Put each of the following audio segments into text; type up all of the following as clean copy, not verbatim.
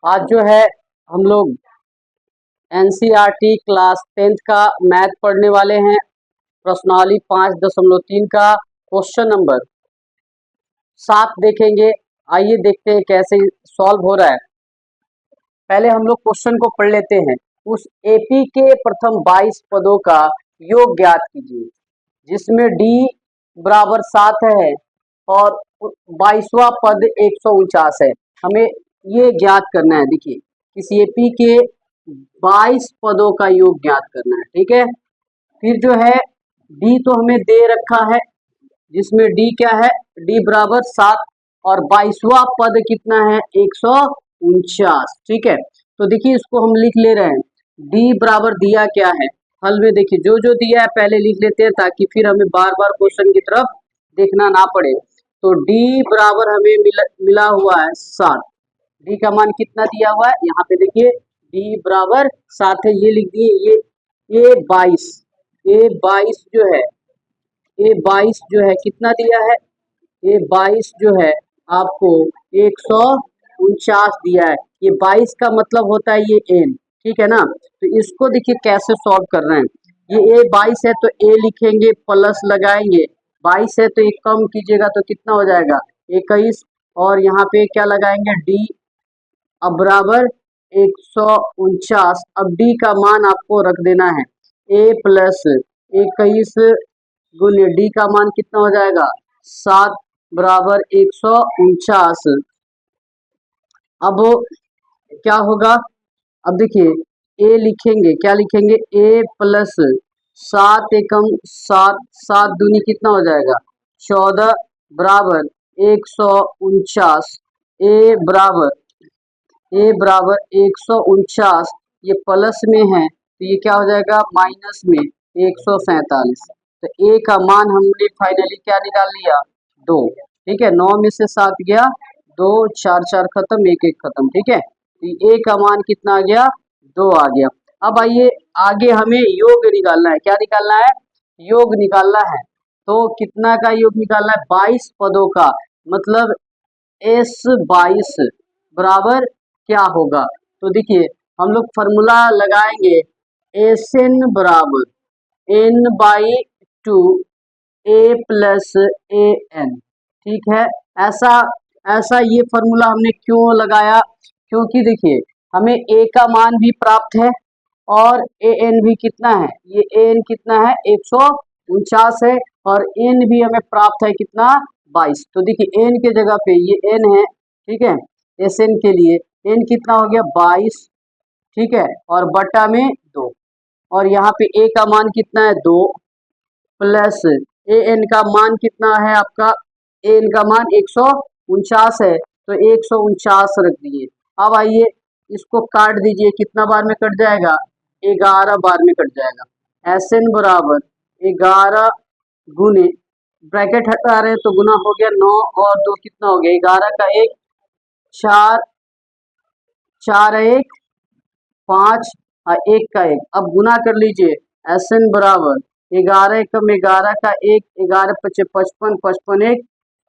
आज जो है हम लोग एनसीईआरटी क्लास 10th का मैथ पढ़ने वाले हैं। प्रश्नावली 5.3 का क्वेश्चन नंबर 7 देखेंगे। आइए देखते हैं कैसे सॉल्व हो रहा है। पहले हम लोग क्वेश्चन को पढ़ लेते हैं। उस एपी के प्रथम 22 पदों का योग ज्ञात कीजिए, जिसमें डी बराबर 7 है और 22वां पद 149 है। हमें ये ज्ञात करना है। देखिए, इस एपी के 22 पदों का योग ज्ञात करना है। ठीक है, फिर जो है डी तो हमें दे रखा है, जिसमें डी क्या है, डी बराबर 7 और 22वां पद कितना है, 149। ठीक है, तो देखिए इसको हम लिख ले रहे हैं। डी बराबर दिया क्या है, हल में देखिए जो जो दिया है पहले लिख लेते हैं, ताकि फिर हमें बार बार क्वेश्चन की तरफ देखना ना पड़े। तो डी बराबर हमें मिला हुआ है 7। डी का मान कितना दिया हुआ है, यहाँ पे देखिए डी बराबर 7 है, ये लिख दिए। ये 22, ये 22 जो है, ये 22 जो है कितना दिया है, ये 22 जो है आपको 149 दिया है। ये 22 का मतलब होता है ये एन। ठीक है ना, तो इसको देखिए कैसे सॉल्व कर रहे हैं। ये ए 22 है तो ए लिखेंगे, प्लस लगाएंगे। 22 है तो एक कम कीजिएगा तो कितना हो जाएगा, 21। और यहाँ पे क्या लगाएंगे, डी अब बराबर 149। अब डी का मान आपको रख देना है, ए प्लस 21 गुने डी का मान कितना हो जाएगा, 7 बराबर 149। अब क्या होगा, अब देखिए ए लिखेंगे, क्या लिखेंगे, ए प्लस 7 एकम 7, 7 दूनी कितना हो जाएगा, 14 बराबर 149। ए बराबर 149, ये प्लस में है तो ये क्या हो जाएगा, माइनस में 147। तो ए का मान हमने फाइनली क्या निकाल लिया, 2। ठीक है, 9 में से 7 गया, 2 4 4 खत्म, 1 1 खत्म। ठीक है, तो ए का मान कितना आ गया, 2 आ गया। अब आइए आगे हमें योग निकालना है। क्या निकालना है, योग निकालना है। तो कितना का योग निकालना है, 22 पदों का, मतलब S22 बराबर क्या होगा। तो देखिए हम लोग फॉर्मूला लगाएंगे, एस एन बराबर n by 2 a plus a n. ठीक है, ऐसा ऐसा ये फॉर्मूला हमने क्यों लगाया, क्योंकि देखिए हमें ए का मान भी प्राप्त है और ए एन भी कितना है, ये ए एन कितना है, 149 है, और एन भी हमें प्राप्त है कितना, 22। तो देखिए एन के जगह पे ये एन है। ठीक है, एस एन के लिए एन कितना हो गया, 22। ठीक है, और बटा में 2, और यहाँ पे ए का मान कितना है, 2 प्लस ए एन का मान कितना है आपका, ए एन का मान 149 है, तो 149 रख दिए। अब आइए इसको काट दीजिए, कितना बार में कट जाएगा, 11 बार में कट जाएगा। एस एन बराबर 11 गुने, ब्रैकेट हटा रहे हैं तो गुना हो गया, 9 और 2 कितना हो गया, 11 का 1 4, 4 1 5 और 1 का 1। अब गुना कर लीजिए, एस एन बराबर 11 एकम 11 का 1, 11 पचे 55, 55 1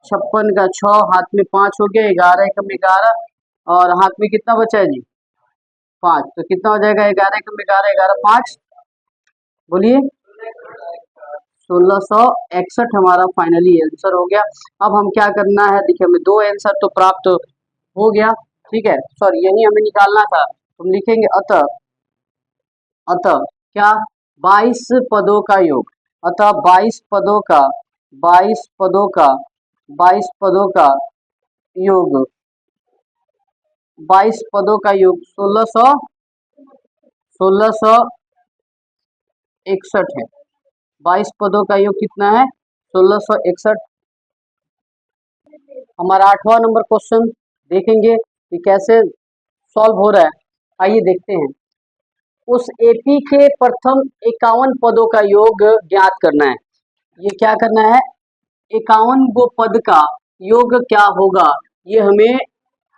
56 का 6, हाथ में 5 हो गया, 11 एकम 11 और हाथ में कितना बचा है जी, 5। तो कितना हो जाएगा, 11 एकम 11, 11 5, बोलिए 1661 हमारा फाइनली आंसर हो गया। अब हम क्या करना है, देखिए हमें 2 आंसर तो प्राप्त हो गया। ठीक है, सॉरी यही हमें निकालना था। हम लिखेंगे अतः क्या, 22 पदों का योग, अतः 22 पदों का 22 पदों का 22 पदों का योग 22 पदों का योग 1661 है। 22 पदों का योग कितना है, 1661। हमारा 8वां नंबर क्वेश्चन देखेंगे कि कैसे सॉल्व हो रहा है। आइए देखते हैं। उस एपी के प्रथम 51 पदों का योग ज्ञात करना है। ये क्या करना है, 51 गो पद का योग क्या होगा, ये हमें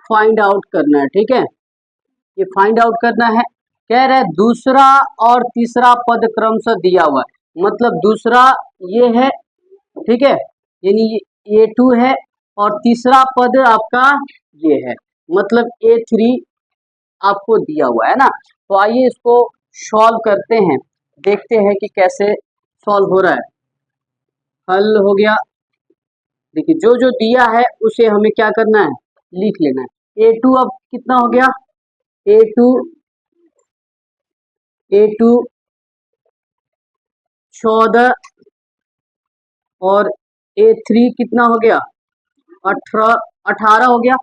फाइंड आउट करना है। ठीक है, ये फाइंड आउट करना है। कह रहे दूसरा और तीसरा पद क्रमशः दिया हुआ है, मतलब दूसरा ये है, ठीक है, यानी ये 2 है, और तीसरा पद आपका ये है, मतलब A3 आपको दिया हुआ है ना। तो आइए इसको सॉल्व करते हैं, देखते हैं कि कैसे सॉल्व हो रहा है। हल हो गया। देखिए जो जो दिया है उसे हमें क्या करना है, लिख लेना है। A2 अब कितना हो गया, A2 14 और A3 कितना हो गया, 18 हो गया।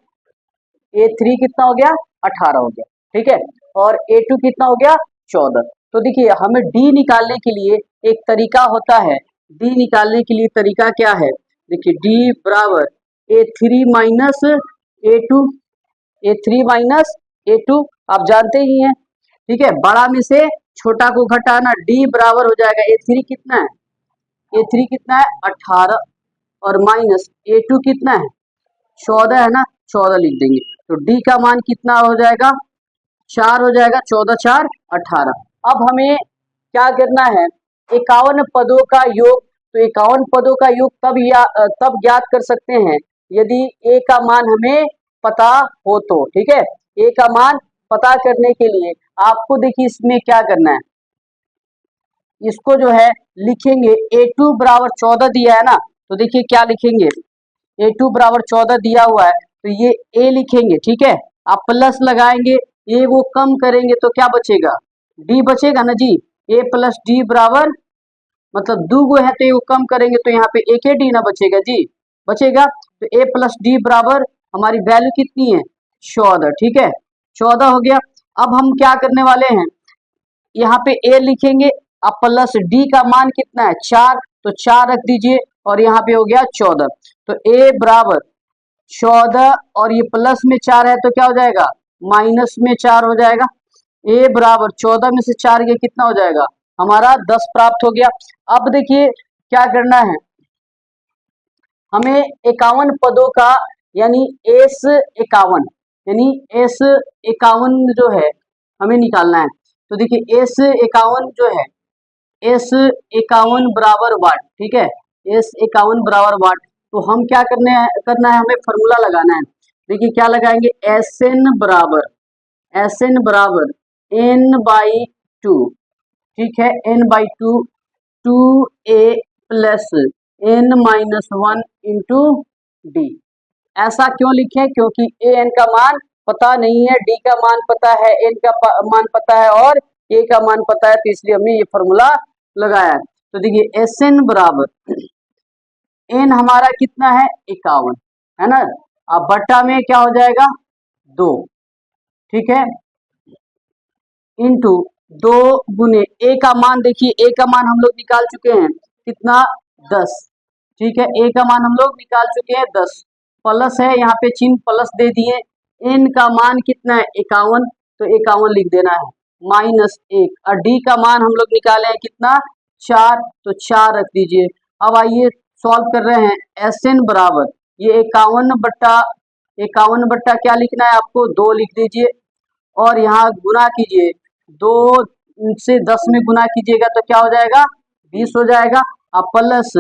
A3 कितना हो गया, 18 हो गया, ठीक है। और A2 कितना हो गया, 14। तो देखिए हमें D निकालने के लिए एक तरीका होता है, D निकालने के लिए तरीका क्या है, देखिए D बराबर A3 minus A2, A3 minus A2 आप जानते ही हैं, ठीक है। बड़ा में से छोटा को घटाना, D बराबर हो जाएगा A3 कितना है, A3 कितना है 18 और माइनस A2 कितना है 14 है ना, 14 लिख देंगे। तो D का मान कितना हो जाएगा, 4 हो जाएगा, 14 4 18। अब हमें क्या करना है, 51 पदों का योग। तो 51 पदों का योग तब ज्ञात कर सकते हैं यदि A का मान हमें पता हो तो, ठीक है। A का मान पता करने के लिए आपको देखिए इसमें क्या करना है, इसको जो है लिखेंगे। A2 बराबर 14 दिया है ना, तो देखिए क्या लिखेंगे, A2 बराबर 14 दिया हुआ है तो ये A लिखेंगे, ठीक है। आप प्लस लगाएंगे, ये वो कम करेंगे तो क्या बचेगा, D बचेगा ना जी। A प्लस D बराबर, मतलब दो गो है तो ये कम करेंगे तो यहाँ पे एक ही D ना बचेगा जी, बचेगा। तो A प्लस D बराबर हमारी वैल्यू कितनी है 14, ठीक है, 14 हो गया। अब हम क्या करने वाले हैं, यहाँ पे A लिखेंगे, अब प्लस D का मान कितना है 4, तो 4 रख दीजिए और यहाँ पे हो गया 14। तो A बराबर 14 और ये प्लस में 4 है तो क्या हो जाएगा, माइनस में 4 हो जाएगा। A बराबर 14 में से 4 ये कितना हो जाएगा, हमारा 10 प्राप्त हो गया। अब देखिए क्या करना है, हमें 51 पदों का यानी एस 51 यानी एस 51 जो है हमें निकालना है। तो देखिए एस 51 जो है, एस 51 बराबर वाट, ठीक है, एस 51 बराबर वाट। तो हम क्या करना है, हमें फॉर्मूला लगाना है। देखिए क्या लगाएंगे, एस एन बराबर एन बाई टू, ठीक है, n by two, two a plus n minus one into d. ऐसा क्यों लिखे, क्योंकि ए एन का मान पता नहीं है, डी का मान पता है, एन का मान पता है और ए का मान पता है, तो इसलिए हमने ये फॉर्मूला लगाया है। तो देखिए एस एन बराबर एन हमारा कितना है 51 है ना, अब बट्टा में क्या हो जाएगा 2, ठीक है, इंटू 2 गुने ए का मान, देखिए ए का मान हम लोग निकाल चुके हैं कितना 10, ठीक है, ए का मान हम लोग निकाल चुके हैं 10, प्लस है यहाँ पे चिन्ह प्लस दे दिए। एन का मान कितना है 51, तो 51 लिख देना है, माइनस 1, और डी का मान हम लोग निकाले हैं कितना 4, तो 4 रख दीजिए। अब आइए सॉल्व कर रहे हैं, एस एन बराबर ये 51 बट्टा क्या लिखना है आपको 2 लिख दीजिए और यहाँ गुना कीजिए, 2 से 10 में गुना कीजिएगा तो क्या हो जाएगा 20 हो जाएगा। अब प्लस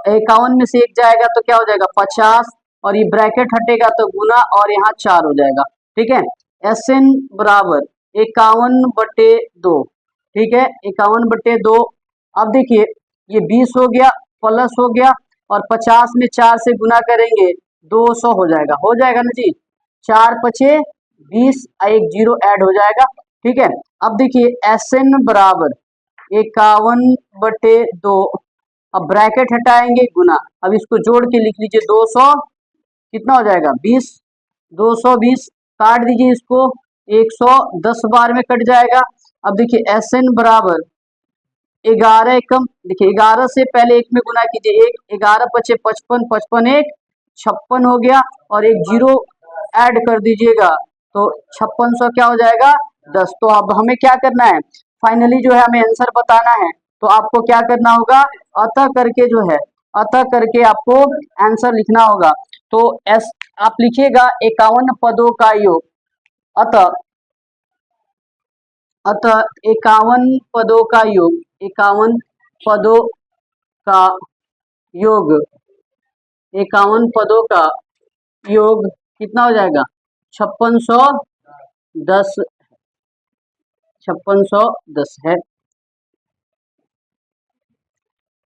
51 में से 1 जाएगा तो क्या हो जाएगा 50 और ये ब्रैकेट हटेगा तो गुना और यहाँ 4 हो जाएगा, ठीक है। एस एन बराबर 51/2, ठीक है, 51/2। अब देखिए ये 20 हो गया, प्लस हो गया और 50 में 4 से गुना करेंगे 200 हो जाएगा ना जी, 4 पचे 20, एक जीरो ऐड हो जाएगा, ठीक है। अब देखिए एस एन बराबर 51/2, अब ब्रैकेट हटाएंगे गुना, अब इसको जोड़ के लिख लीजिए 200 कितना हो जाएगा 20, 220 काट दीजिए इसको, 110 बार में कट जाएगा। अब देखिए एस एन बराबर 11 एकम, देखिए 11 से पहले 1 में गुना कीजिए, 1 11 पचे 55, 55 1 56 हो गया और एक जीरो ऐड कर दीजिएगा तो 5600 क्या हो जाएगा 10। तो अब हमें क्या करना है, फाइनली जो है हमें आंसर बताना है, तो आपको क्या करना होगा, अतः करके जो है, अतः करके आपको आंसर लिखना होगा। तो एस आप लिखिएगा 51 पदों का योग, अतः 51 पदों का योग, 51 पदों का योग, 51 पदों का योग कितना हो जाएगा 5600 10 5610 है।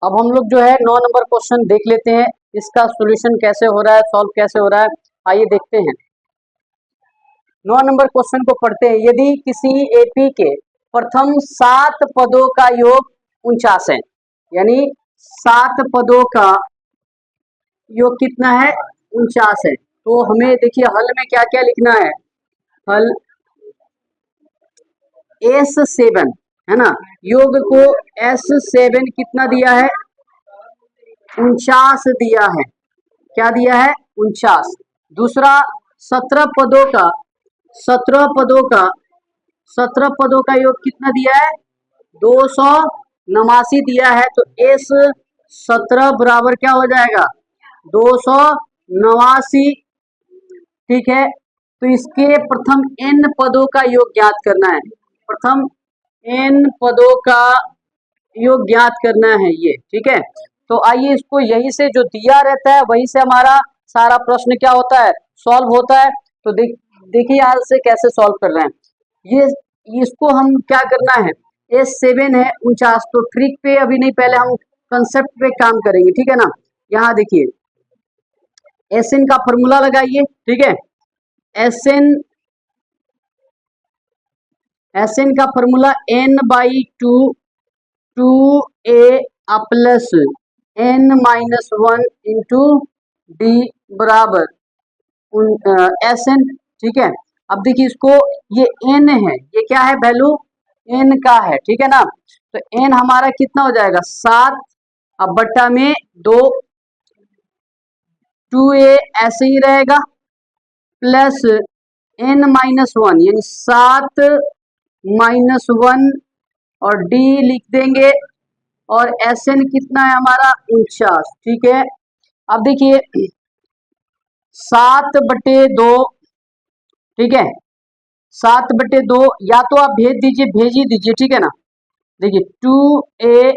अब हम लोग जो है 9 नंबर क्वेश्चन देख लेते हैं, इसका सॉल्यूशन कैसे हो रहा है, सॉल्व कैसे हो रहा है, आइए देखते हैं। 9 नंबर क्वेश्चन को पढ़ते हैं। यदि किसी एपी के प्रथम 7 पदों का योग 49 है, यानी 7 पदों का योग कितना है, 49 है, तो हमें देखिए हल में क्या क्या लिखना है। हल S7 है ना, योग को S7 कितना दिया है, 49 दिया है। क्या दिया है, 49। दूसरा 17 पदों का 17 पदों का योग कितना दिया है, 289 दिया है। तो S17 बराबर क्या हो जाएगा, 289। ठीक है, तो इसके प्रथम n पदों का योग ज्ञात करना है, प्रथम n पदों का योग ज्ञात करना है ये। ठीक है, तो आइए इसको यही से जो दिया रहता है वहीं से हमारा सारा प्रश्न क्या होता है, सॉल्व होता है। तो देखिए आज से कैसे सॉल्व कर रहे हैं ये, इसको हम क्या करना है, S7 है 49, तो ट्रिक पे अभी नहीं, पहले हम कंसेप्ट पे काम करेंगे। ठीक है ना, यहाँ देखिए Sn का फॉर्मूला लगाइए। ठीक है, Sn का formula n/2 2a plus n-1 into D बराबर Sn। ठीक है, अब देखिए इसको, ये n है, ये क्या है, वैल्यू n का है। ठीक है ना, तो n हमारा कितना हो जाएगा, 7, अब बट्टा में 2, 2a ऐसे ही रहेगा, प्लस n-1 यानी 7 -1 और d लिख देंगे, और Sn कितना है हमारा, 49। ठीक है, अब देखिए 7/2, ठीक है, 7/2 या तो आप भेज ही दीजिए। ठीक है ना, देखिए 2a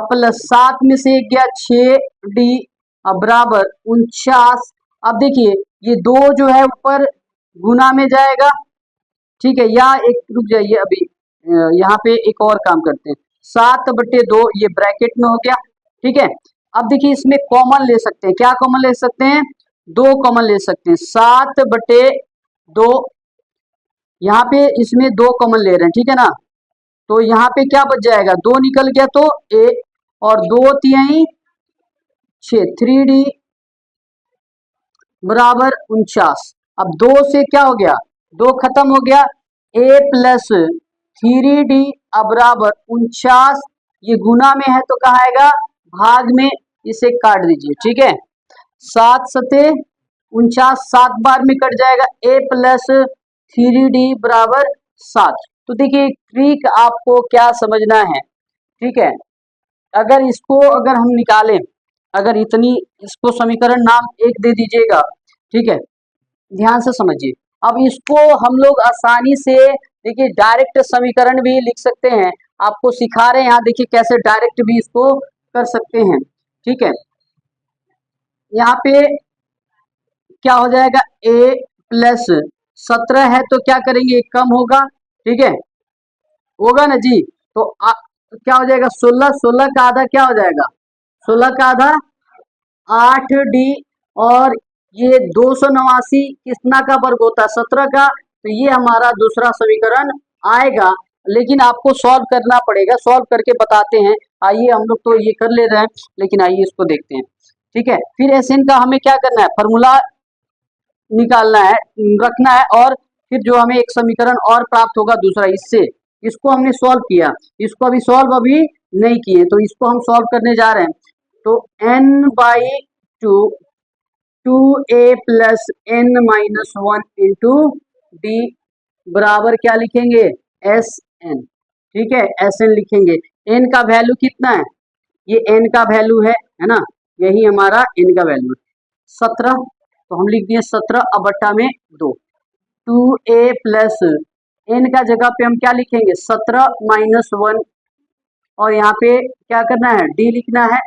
प्लस 7 में से 1 गया 6d बराबर 49। अब देखिए ये 2 जो है ऊपर गुना में जाएगा। ठीक है, या एक रुक जाइए, अभी यहाँ पे एक और काम करते हैं, 7/2 ये ब्रैकेट में हो गया। ठीक है, अब देखिए इसमें कॉमन ले सकते हैं, क्या कॉमन ले सकते हैं, 2 कॉमन ले सकते हैं, 7/2 यहाँ पे इसमें 2 कॉमन ले रहे हैं। ठीक है ना, तो यहाँ पे क्या बच जाएगा, 2 निकल गया तो a, और 2 तिहाई 6, 3d बराबर 49। अब 2 से क्या हो गया, 2 खत्म हो गया, a प्लस 3d बराबर 49। ये गुना में है तो कहाँ आएगा, भाग में, इसे काट दीजिए। ठीक है, 7 सते 49, 7 बार में कट जाएगा, a प्लस 3d बराबर 7। तो देखिए ट्रिक आपको क्या समझना है। ठीक है, अगर इसको अगर हम निकालें, अगर इतनी, इसको समीकरण नाम 1 दे दीजिएगा। ठीक है, ध्यान से समझिए, अब इसको हम लोग आसानी से देखिए डायरेक्ट समीकरण भी लिख सकते हैं, आपको सिखा रहे हैं यहाँ, देखिए कैसे डायरेक्ट भी इसको कर सकते हैं। ठीक है, यहाँ पे क्या हो जाएगा, a प्लस 17 है तो क्या करेंगे, कम होगा। ठीक है, होगा ना जी, तो क्या हो जाएगा, 16, 16 का आधा क्या हो जाएगा, 16 का आधा 8d, और ये 289 कितना का वर्ग होता है, 17 का, तो ये हमारा दूसरा समीकरण आएगा। लेकिन आपको सॉल्व करना पड़ेगा, सॉल्व करके बताते हैं। आइए हम लोग तो ये कर ले रहे हैं, लेकिन आइए इसको देखते हैं। ठीक है, फिर Sn का हमें क्या करना है, फॉर्मूला निकालना है, रखना है, और फिर जो हमें एक समीकरण और प्राप्त होगा दूसरा, इससे इसको हमने सॉल्व किया, इसको अभी सॉल्व अभी नहीं किए, तो इसको हम सॉल्व करने जा रहे हैं। तो n/2 2a plus n-1 into D बराबर क्या लिखेंगे, Sn। ठीक है, Sn लिखेंगे, n का वैल्यू कितना है, ये n का वैल्यू है ना, यही हमारा n का वैल्यू है 17, तो हम लिख दिए 17 बट्टा में 2, 2a प्लस n का जगह पे हम क्या लिखेंगे, 17-1, और यहाँ पे क्या करना है, d लिखना है,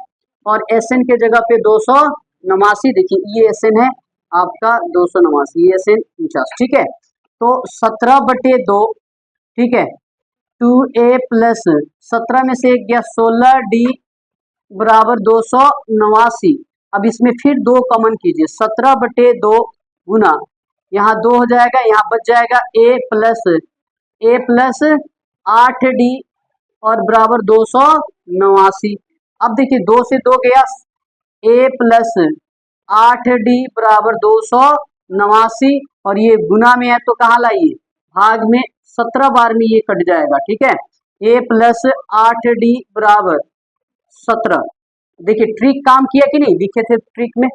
और Sn के जगह पे 289, देखिए ये Sn है आपका 289, ये Sn 49। ठीक है, तो 17/2, ठीक है, 2a प्लस 17 में से 1 गया 16d बराबर 289। अब इसमें फिर 2 कॉमन कीजिए, 17/2 गुना, यहाँ 2 हो जाएगा, यहाँ बच जाएगा a प्लस 8d और बराबर 289। अब देखिए 2 से 2 गया, a प्लस 8d बराबर 289 और ये गुना में है तो कहाँ लाइए, भाग में, 17 बार में ये कट जाएगा, ठीक है। a प्लस 8d बराबर 17। देखिए ट्रिक काम किया कि नहीं, दिखे थे ट्रिक में,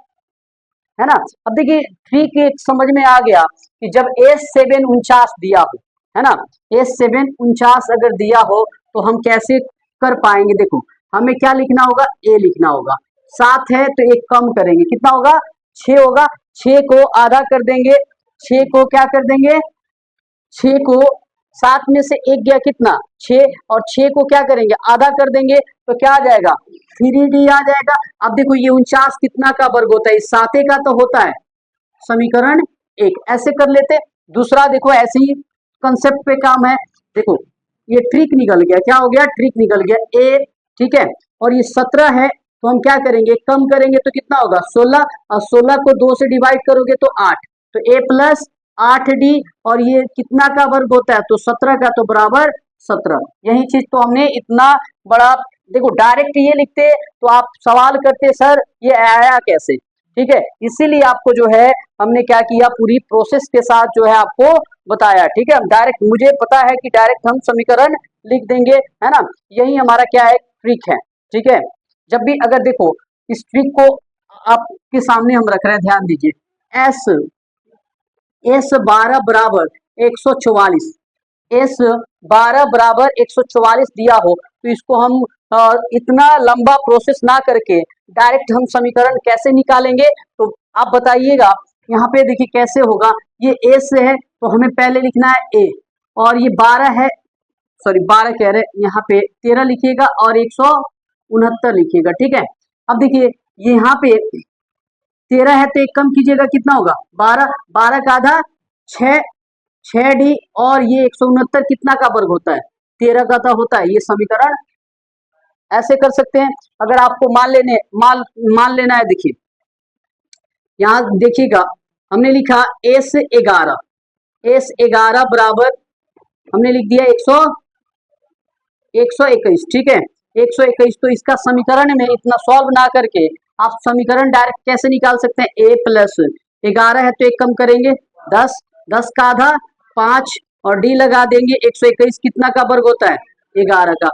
है ना। अब देखिए ट्रिक एक समझ में आ गया कि जब S7 49 दिया हो, है ना, S7 49 अगर दिया हो तो हम कैसे कर पाएंगे। देखो हमें क्या लिखना होगा, a लिखना होगा, 7 है तो एक कम करेंगे, कितना होगा, 6 होगा, 6 को आधा कर देंगे, 6 को क्या कर देंगे, 6 को 7 में से 1 गया कितना 6, और 6 को क्या करेंगे, आधा कर देंगे तो क्या आ जाएगा, 3d आ जाएगा। अब देखो ये 49 कितना का वर्ग होता है, इस 7 का तो होता है, समीकरण 1, ऐसे कर लेते। दूसरा देखो ऐसे ही कंसेप्ट पे काम है, देखो ये ट्रिक निकल गया, क्या हो गया, ट्रिक निकल गया, a, ठीक है, और ये 17 है तो हम क्या करेंगे, कम करेंगे तो कितना होगा 16, और 16 को 2 से डिवाइड करोगे तो 8, तो a प्लस 8d और ये कितना का वर्ग होता है, तो 17 का, तो बराबर 17। यही चीज तो हमने इतना बड़ा, देखो डायरेक्ट ये लिखते तो आप सवाल करते सर ये आया कैसे, ठीक है, इसीलिए आपको जो है हमने क्या किया, पूरी प्रोसेस के साथ जो है आपको बताया, ठीक है। डायरेक्ट मुझे पता है कि डायरेक्ट हम समीकरण लिख देंगे, है ना, यही हमारा क्या है, ट्रिक है, ठीक है। जब भी अगर देखो इस ट्रिक को आपके सामने हम रख रहे हैं, ध्यान दीजिए, S12 बराबर 144, S12 बराबर 144 दिया हो तो इसको हम इतना लंबा प्रोसेस ना करके डायरेक्ट हम समीकरण कैसे निकालेंगे, तो आप बताइएगा। यहाँ पे देखिए कैसे होगा, ये S है तो हमें पहले लिखना है a, और ये 12 है, सॉरी 12 कह रहे, यहाँ पे 13 लिखिएगा और 169 लिखिएगा, ठीक है। अब देखिए ये यहाँ पे 13 है तो एक कम कीजिएगा, कितना होगा 12, 12 का आधा 6, 6d और ये 169 कितना का वर्ग होता है, 13 का तो होता है। ये समीकरण ऐसे कर सकते हैं। अगर आपको मान लेना है, देखिए यहाँ देखिएगा हमने लिखा S11 बराबर हमने लिख दिया 121, ठीक है, 121। तो इसका समीकरण में इतना सॉल्व ना करके आप समीकरण डायरेक्ट कैसे निकाल सकते हैं, a प्लस 11 है तो एक कम करेंगे 10, 10 का आधा 5 और d लगा देंगे, 121 कितना का वर्ग होता है, 11 का,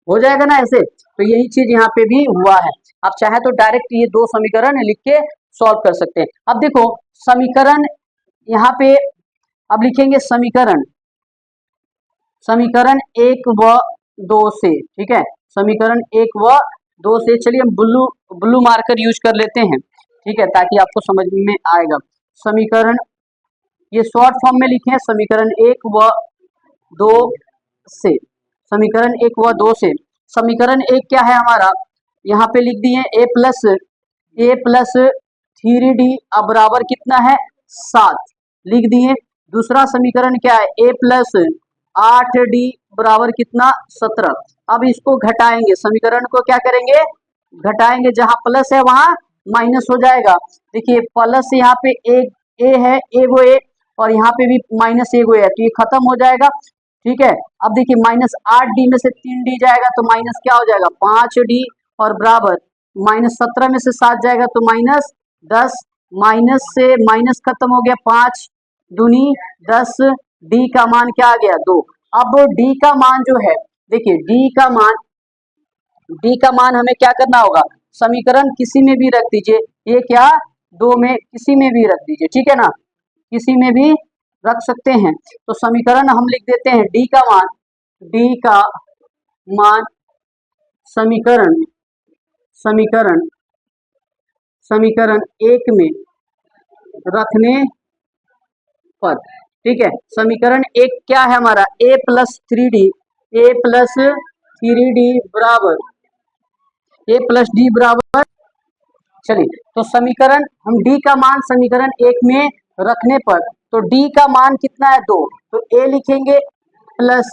हो जाएगा ना ऐसे। तो यही चीज यहाँ पे भी हुआ है, आप चाहे तो डायरेक्ट ये 2 समीकरण लिख के सॉल्व कर सकते हैं। अब देखो समीकरण यहाँ पे अब लिखेंगे समीकरण 1 व 2 से, ठीक है, समीकरण 1 व 2 से, चलिए हम ब्लू मार्कर यूज कर लेते हैं, ठीक है, ताकि आपको समझ में आएगा। समीकरण ये शॉर्ट फॉर्म में लिखे हैं, समीकरण 1 व 2 से, समीकरण 1 व 2 से, समीकरण 1 क्या है हमारा, यहाँ पे लिख दिए a प्लस 3d अब बराबर कितना है 7 लिख दिए। दूसरा समीकरण क्या है, a प्लस 8d बराबर कितना 17। अब इसको घटाएंगे, समीकरण को क्या करेंगे, घटाएंगे, जहां प्लस है वहां माइनस हो जाएगा। देखिए प्लस यहाँ पे a है, एगो a, और यहाँ पे भी माइनस एगो है, तो ये खत्म हो जाएगा, ठीक है। अब देखिए -8d में से 3d जाएगा तो माइनस क्या हो जाएगा 5d और बराबर -17 में से 7 जाएगा तो -10, माइनस से माइनस खत्म हो गया, 5 दूनी 10, d का मान क्या आ गया 2। अब d का मान जो है, देखिए d का मान हमें क्या करना होगा, समीकरण किसी में भी रख दीजिए, ये क्या 2 में किसी में भी रख दीजिए, ठीक है ना, किसी में भी रख सकते हैं। तो समीकरण हम लिख देते हैं d का मान समीकरण 1 में रखने पर, ठीक है, समीकरण 1 क्या है हमारा, a प्लस 3d बराबर, चलिए तो समीकरण हम d का मान समीकरण 1 में रखने पर तो डी का मान कितना है 2, तो ए लिखेंगे प्लस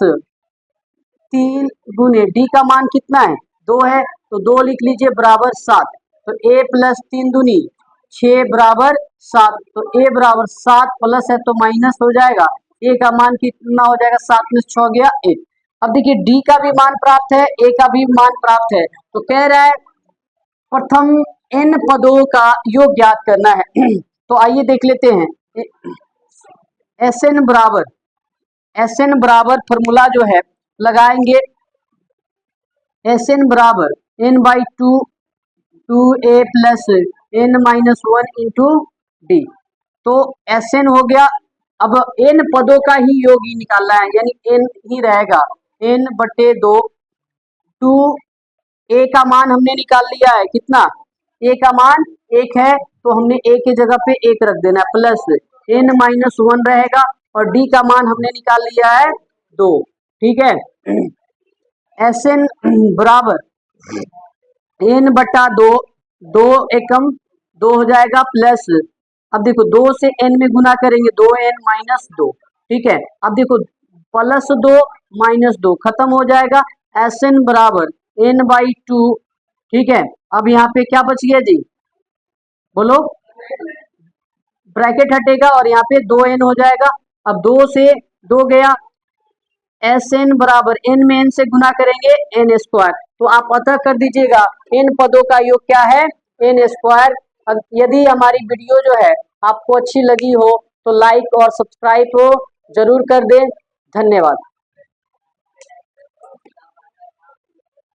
3 गुने डी का मान कितना है 2 है, तो 2 लिख लीजिए बराबर 7, तो ए प्लस 3 दूनी 6 बराबर 7, तो ए बराबर 7 प्लस है तो माइनस हो जाएगा, ए का मान कितना हो जाएगा 7 में 6 गया 1। अब देखिए डी का भी मान प्राप्त है, ए का भी मान प्राप्त है, तो कह रहा है प्रथम n पदों का योग ज्ञात करना है। तो आइए देख लेते हैं, Sn बराबर फॉर्मूला जो है लगाएंगे, Sn बराबर n by 2a plus n minus 1 into D, तो Sn हो गया। अब n पदों का ही योग ही निकालना है, यानी n ही रहेगा, n बटे 2, 2 a का मान हमने निकाल लिया है, कितना a का मान 1 है, तो हमने a की जगह पे 1 रख देना है, प्लस n माइनस 1 रहेगा, और d का मान हमने निकाल लिया है 2, ठीक है। Sn बराबर n बटा 2, 2 एकम 2 हो जाएगा, प्लस अब देखो 2 से n में गुना करेंगे 2n माइनस 2, ठीक है। अब देखो प्लस 2 माइनस 2 खत्म हो जाएगा, Sn बराबर n बाई 2, ठीक है। अब यहाँ पे क्या बच गया जी, बोलो, ब्रैकेट हटेगा और यहाँ पे 2n हो जाएगा, अब 2 से 2 गया, Sn बराबर n में n से गुना करेंगे n स्क्वायर, तो आप अतः कर दीजिएगा इन पदों का योग क्या है n स्क्वायर। यदि हमारी वीडियो जो है आपको अच्छी लगी हो तो लाइक और सब्सक्राइब जरूर कर दें। धन्यवाद।